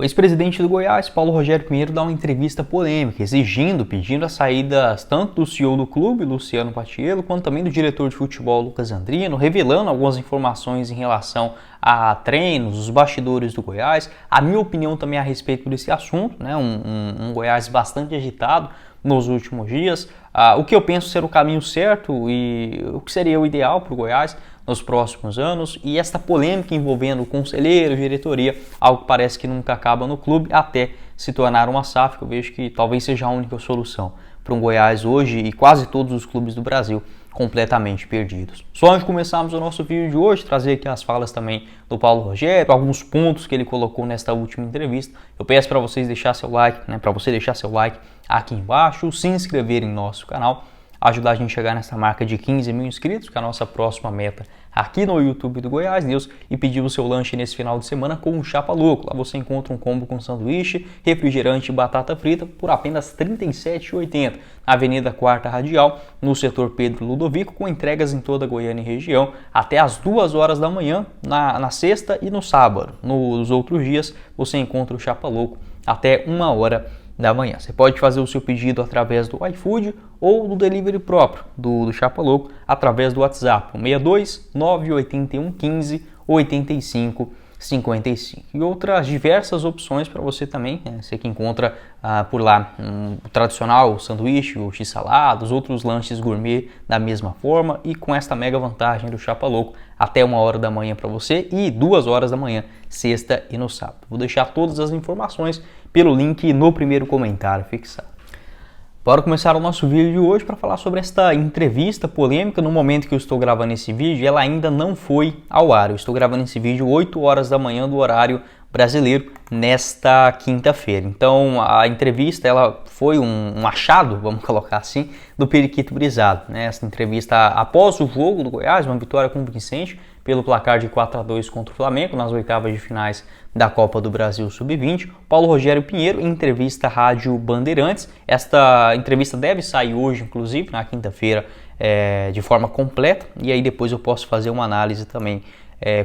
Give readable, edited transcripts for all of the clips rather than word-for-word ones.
O ex-presidente do Goiás, Paulo Rogério Pinheiro, dá uma entrevista polêmica, pedindo as saídas tanto do CEO do clube, Luciano Patiello, quanto também do diretor de futebol, Lucas Andrino, revelando algumas informações em relação a treinos, os bastidores do Goiás, a minha opinião também a respeito desse assunto, né? Um Goiás bastante agitado nos últimos dias, o que eu penso ser o caminho certo e o que seria o ideal para o Goiás nos próximos anos, e esta polêmica envolvendo o conselheiro, diretoria, algo que parece que nunca acaba no clube, até se tornar uma SAF, que eu vejo que talvez seja a única solução para um Goiás hoje e quase todos os clubes do Brasil completamente perdidos. Só antes de começarmos o nosso vídeo de hoje, trazer aqui as falas também do Paulo Rogério, alguns pontos que ele colocou nesta última entrevista. Eu peço para vocês deixar seu like, para você deixar seu like aqui embaixo, se inscrever em nosso canal, ajudar a gente a chegar nessa marca de 15 mil inscritos, que é a nossa próxima meta aqui no YouTube do Goiás News, e pedir o seu lanche nesse final de semana com o Chapa Louco. Lá você encontra um combo com sanduíche, refrigerante e batata frita por apenas R$ 37,80 na Avenida 4ª Radial, no setor Pedro Ludovico, com entregas em toda a Goiânia e região, até às 2 horas da manhã, na sexta e no sábado. Nos outros dias você encontra o Chapa Louco até 1 hora da manhã. Você pode fazer o seu pedido através do iFood ou do delivery próprio do Chapa Louco através do WhatsApp, 62 981 15 85 55. E outras diversas opções para você também, você que encontra por lá o tradicional sanduíche, o x-salada, os outros lanches gourmet da mesma forma, e com esta mega vantagem do Chapa Louco até 1 hora da manhã para você e 2 horas da manhã, sexta e no sábado. Vou deixar todas as informações pelo link no primeiro comentário fixado. Bora começar o nosso vídeo de hoje para falar sobre esta entrevista polêmica. No momento que eu estou gravando esse vídeo, ela ainda não foi ao ar. Eu estou gravando esse vídeo 8 horas da manhã do horário brasileiro nesta quinta-feira. Então a entrevista ela foi um achado, vamos colocar assim, do Periquito Brisado, né? Essa entrevista após o jogo do Goiás, uma vitória convincente pelo placar de 4-2 contra o Flamengo nas oitavas de finais da Copa do Brasil Sub-20. Paulo Rogério Pinheiro em entrevista à Rádio Bandeirantes. Esta entrevista deve sair hoje, inclusive, na quinta-feira, de forma completa, e aí depois eu posso fazer uma análise também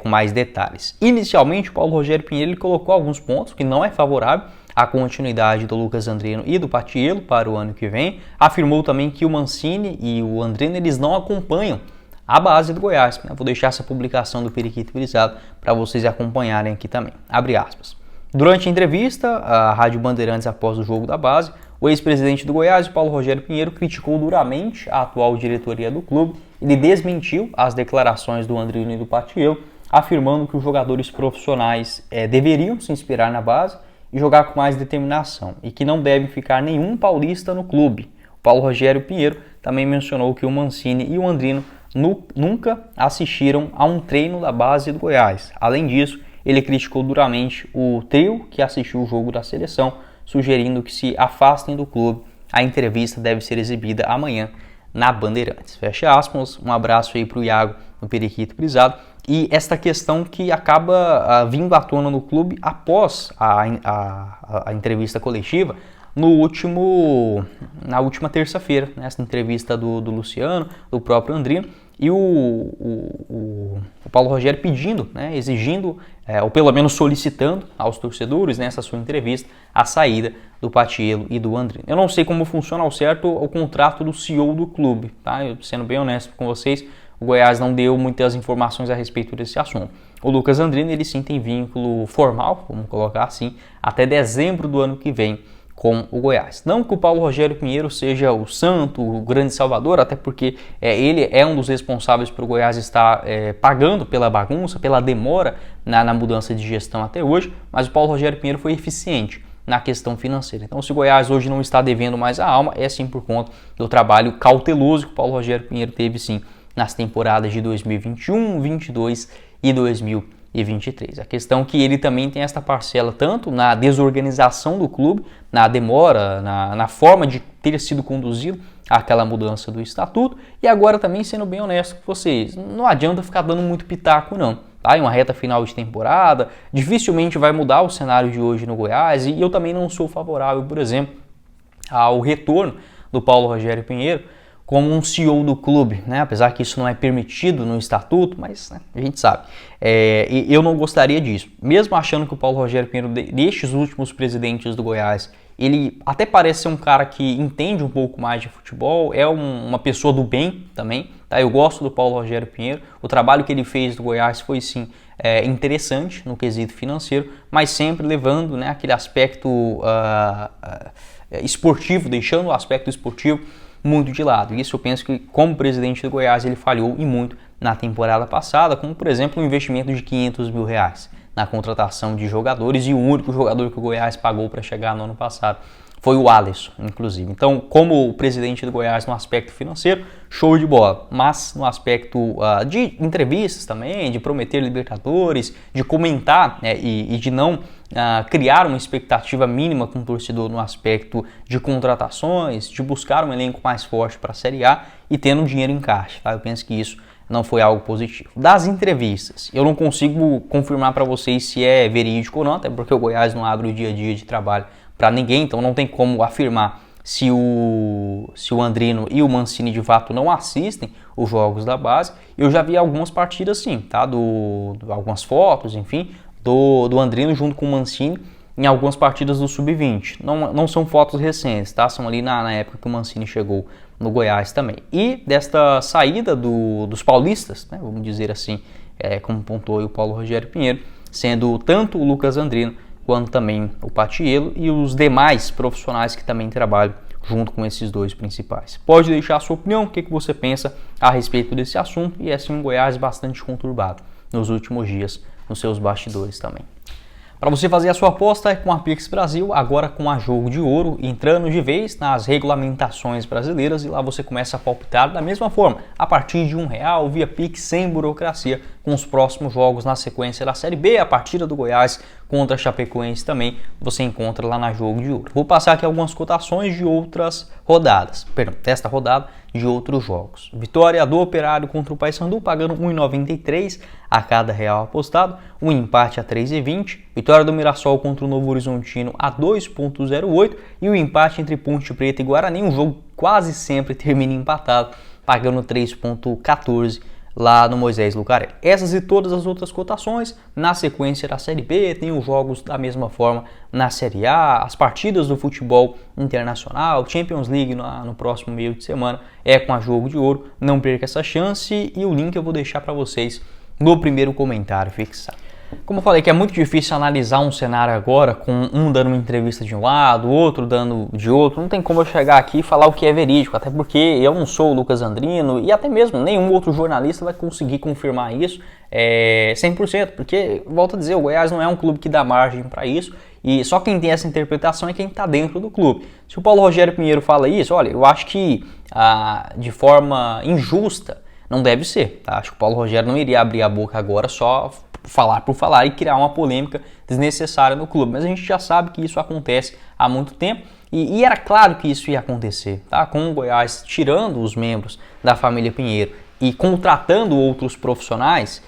com mais detalhes. Inicialmente, o Paulo Rogério Pinheiro ele colocou alguns pontos que não é favorável à continuidade do Lucas Andrino e do Patiello para o ano que vem. Afirmou também que o Mancini e o Andrino eles não acompanham a base do Goiás. Vou deixar essa publicação do Periquito Brisado para vocês acompanharem aqui também. Abre aspas. Durante a entrevista à Rádio Bandeirantes após o jogo da base, o ex-presidente do Goiás, Paulo Rogério Pinheiro, criticou duramente a atual diretoria do clube. Ele desmentiu as declarações do Andrino e do Patiello, afirmando que os jogadores profissionais deveriam se inspirar na base e jogar com mais determinação, e que não deve ficar nenhum paulista no clube. O Paulo Rogério Pinheiro também mencionou que o Mancini e o Andrino nunca assistiram a um treino da base do Goiás. Além disso, ele criticou duramente o trio que assistiu o jogo da seleção, sugerindo que se afastem do clube. A entrevista deve ser exibida amanhã na Bandeirantes. Fecha aspas. Um abraço aí para o Iago, no Periquito Brisado. E esta questão que acaba vindo à tona no clube após a entrevista coletiva na última terça-feira, nessa entrevista do Luciano, do próprio Andrino, e o Paulo Rogério pedindo, exigindo, ou pelo menos solicitando aos torcedores nessa sua entrevista a saída do Patiello e do Andrino. Eu não sei como funciona ao certo o contrato do CEO do clube, tá? Eu, sendo bem honesto com vocês, o Goiás não deu muitas informações a respeito desse assunto. O Lucas Andrino, ele sim tem vínculo formal, vamos colocar assim, até dezembro do ano que vem com o Goiás. Não que o Paulo Rogério Pinheiro seja o santo, o grande salvador, até porque ele é um dos responsáveis por o Goiás estar pagando pela bagunça, pela demora na mudança de gestão até hoje, mas o Paulo Rogério Pinheiro foi eficiente na questão financeira. Então, se o Goiás hoje não está devendo mais a alma, é sim por conta do trabalho cauteloso que o Paulo Rogério Pinheiro teve sim nas temporadas de 2021, 2022 e 2023. A questão é que ele também tem esta parcela tanto na desorganização do clube, na demora, na forma de ter sido conduzido aquela mudança do estatuto, e agora também, sendo bem honesto com vocês, não adianta ficar dando muito pitaco não. Tá? Em uma reta final de temporada, dificilmente vai mudar o cenário de hoje no Goiás, e eu também não sou favorável, por exemplo, ao retorno do Paulo Rogério Pinheiro, como um CEO do clube, né? Apesar que isso não é permitido no estatuto, mas né, a gente sabe. Eu não gostaria disso. Mesmo achando que o Paulo Rogério Pinheiro, destes últimos presidentes do Goiás, ele até parece ser um cara que entende um pouco mais de futebol, é uma pessoa do bem também, tá? Eu gosto do Paulo Rogério Pinheiro, o trabalho que ele fez do Goiás foi sim interessante no quesito financeiro, mas sempre levando, né, aquele aspecto esportivo, deixando o aspecto esportivo muito de lado. Isso eu penso que, como presidente do Goiás, ele falhou e muito na temporada passada, como por exemplo um investimento de R$500 mil na contratação de jogadores, e o único jogador que o Goiás pagou para chegar no ano passado foi o Alisson, inclusive. Então, como o presidente do Goiás no aspecto financeiro, show de bola, mas no aspecto de entrevistas também, de prometer Libertadores, de comentar e de não criar uma expectativa mínima com o torcedor no aspecto de contratações, de buscar um elenco mais forte para a Série A e tendo dinheiro em caixa. Tá? Eu penso que isso não foi algo positivo. Das entrevistas, eu não consigo confirmar para vocês se é verídico ou não, até porque o Goiás não abre o dia a dia de trabalho para ninguém, então não tem como afirmar se o Andrino e o Mancini de fato não assistem os jogos da base. Eu já vi algumas partidas sim, tá? Algumas fotos, enfim, do Andrino junto com o Mancini em algumas partidas do Sub-20. Não são fotos recentes, tá? São ali na época que o Mancini chegou no Goiás também. E desta saída dos paulistas, né, vamos dizer assim, como pontuou o Paulo Rogério Pinheiro, sendo tanto o Lucas Andrino quanto também o Patiello e os demais profissionais que também trabalham junto com esses dois principais. Pode deixar a sua opinião, o que você pensa a respeito desse assunto, e é assim um Goiás bastante conturbado nos últimos dias nos seus bastidores também. Para você fazer a sua aposta é com a Pix Brasil, agora com a Jogo de Ouro, entrando de vez nas regulamentações brasileiras, e lá você começa a palpitar da mesma forma, a partir de R$1 via Pix, sem burocracia, com os próximos jogos na sequência da Série B, a partida do Goiás contra a Chapecoense também, você encontra lá na Jogo de Ouro. Vou passar aqui algumas cotações de outras rodadas, desta rodada de outros jogos. Vitória do Operário contra o Paysandu, pagando R$1,93 a cada real apostado, um empate a 3,20, vitória do Mirassol contra o Novo Horizontino a 2,08 e o empate entre Ponte Preta e Guarani, um jogo quase sempre termina empatado, pagando 3,14 lá no Moisés Lucarelli. Essas e todas as outras cotações na sequência da Série B, tem os jogos da mesma forma na Série A, as partidas do futebol internacional, Champions League no próximo meio de semana é com a Jogo de Ouro, não perca essa chance, e o link eu vou deixar para vocês no primeiro comentário fixado. Como eu falei que é muito difícil analisar um cenário agora com um dando uma entrevista de um lado, o outro dando de outro, não tem como eu chegar aqui e falar o que é verídico, até porque eu não sou o Lucas Andrino e até mesmo nenhum outro jornalista vai conseguir confirmar isso 100%, porque, volto a dizer, o Goiás não é um clube que dá margem para isso, e só quem tem essa interpretação é quem está dentro do clube. Se o Paulo Rogério Pinheiro fala isso, olha, eu acho que de forma injusta não deve ser, tá? Acho que o Paulo Rogério não iria abrir a boca agora só falar por falar e criar uma polêmica desnecessária no clube, mas a gente já sabe que isso acontece há muito tempo e era claro que isso ia acontecer, tá? Com o Goiás tirando os membros da família Pinheiro e contratando outros profissionais,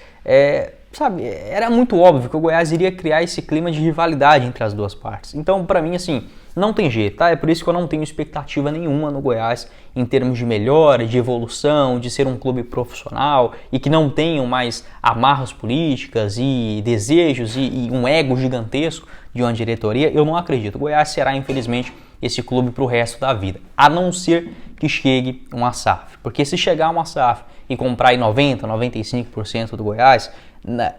era muito óbvio que o Goiás iria criar esse clima de rivalidade entre as duas partes. Então, para mim, assim, não tem jeito, tá? É por isso que eu não tenho expectativa nenhuma no Goiás em termos de melhora, de evolução, de ser um clube profissional e que não tenham mais amarras políticas e desejos e um ego gigantesco de uma diretoria. Eu não acredito. O Goiás será, infelizmente, esse clube para o resto da vida, a não ser que chegue uma SAF. Porque se chegar uma SAF e comprar em 90%, 95% do Goiás,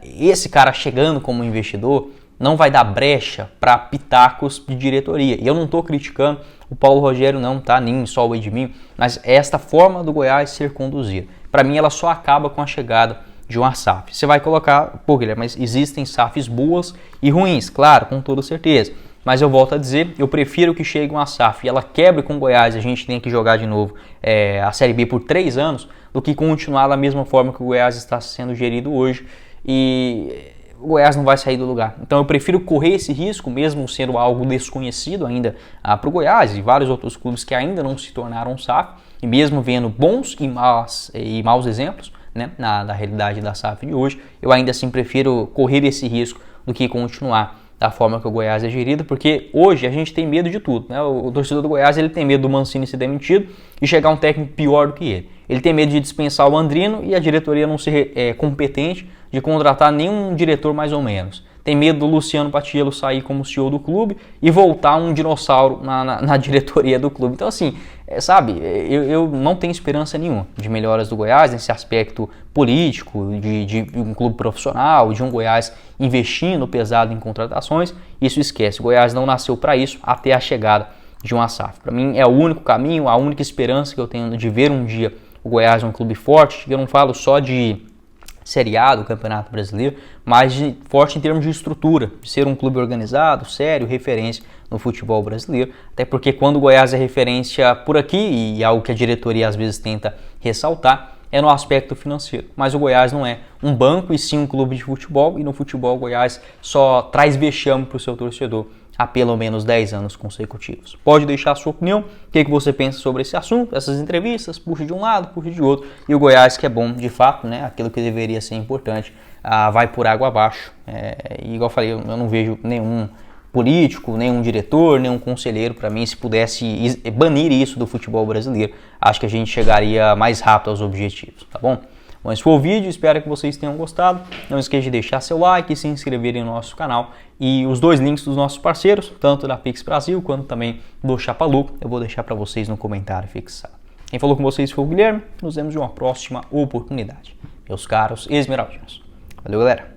esse cara chegando como investidor não vai dar brecha para pitacos de diretoria. E eu não estou criticando o Paulo Rogério não, tá? Nem só o Edmil, mas é esta forma do Goiás ser conduzida. Para mim ela só acaba com a chegada de uma SAF. Você vai colocar, pô Guilherme, mas existem SAFs boas e ruins, claro, com toda certeza. Mas eu volto a dizer, eu prefiro que chegue uma SAF e ela quebre com o Goiás, a gente tenha que jogar de novo a Série B por 3 anos, do que continuar da mesma forma que o Goiás está sendo gerido hoje e o Goiás não vai sair do lugar. Então eu prefiro correr esse risco, mesmo sendo algo desconhecido ainda para o Goiás e vários outros clubes que ainda não se tornaram SAF, e mesmo vendo bons e maus exemplos, né, na realidade da SAF de hoje, eu ainda assim prefiro correr esse risco do que continuar da forma que o Goiás é gerido, porque hoje a gente tem medo de tudo, né? O torcedor do Goiás, ele tem medo do Mancini ser demitido e chegar um técnico pior do que ele. Ele tem medo de dispensar o Andrino e a diretoria não ser competente de contratar nenhum diretor mais ou menos. Tem medo do Luciano Patiello sair como CEO do clube e voltar um dinossauro na diretoria do clube. Então, assim, sabe, eu não tenho esperança nenhuma de melhoras do Goiás nesse aspecto político, de um clube profissional, de um Goiás investindo pesado em contratações. Isso esquece, o Goiás não nasceu para isso até a chegada de uma SAF. Para mim é o único caminho, a única esperança que eu tenho de ver um dia o Goiás um clube forte. Eu não falo só de Série A do Campeonato Brasileiro, mas forte em termos de estrutura, de ser um clube organizado, sério, referência no futebol brasileiro, até porque quando o Goiás é referência por aqui, e algo que a diretoria às vezes tenta ressaltar, é no aspecto financeiro, mas o Goiás não é um banco e sim um clube de futebol, e no futebol o Goiás só traz vexame para o seu torcedor há pelo menos 10 anos consecutivos. Pode deixar a sua opinião, o que você pensa sobre esse assunto, essas entrevistas, puxa de um lado, puxa de outro, e o Goiás, que é bom de fato, né, aquilo que deveria ser importante, vai por água abaixo. E igual eu falei, eu não vejo nenhum político, nenhum diretor, nenhum conselheiro, para mim, se pudesse banir isso do futebol brasileiro, acho que a gente chegaria mais rápido aos objetivos, tá bom? Bom, esse foi o vídeo, espero que vocês tenham gostado. Não esqueça de deixar seu like e se inscreverem no nosso canal. E os dois links dos nossos parceiros, tanto da Pix Brasil quanto também do Chapalu, eu vou deixar para vocês no comentário fixado. Quem falou com vocês foi o Guilherme. Nos vemos em uma próxima oportunidade. Meus caros esmeraldinos. Valeu, galera!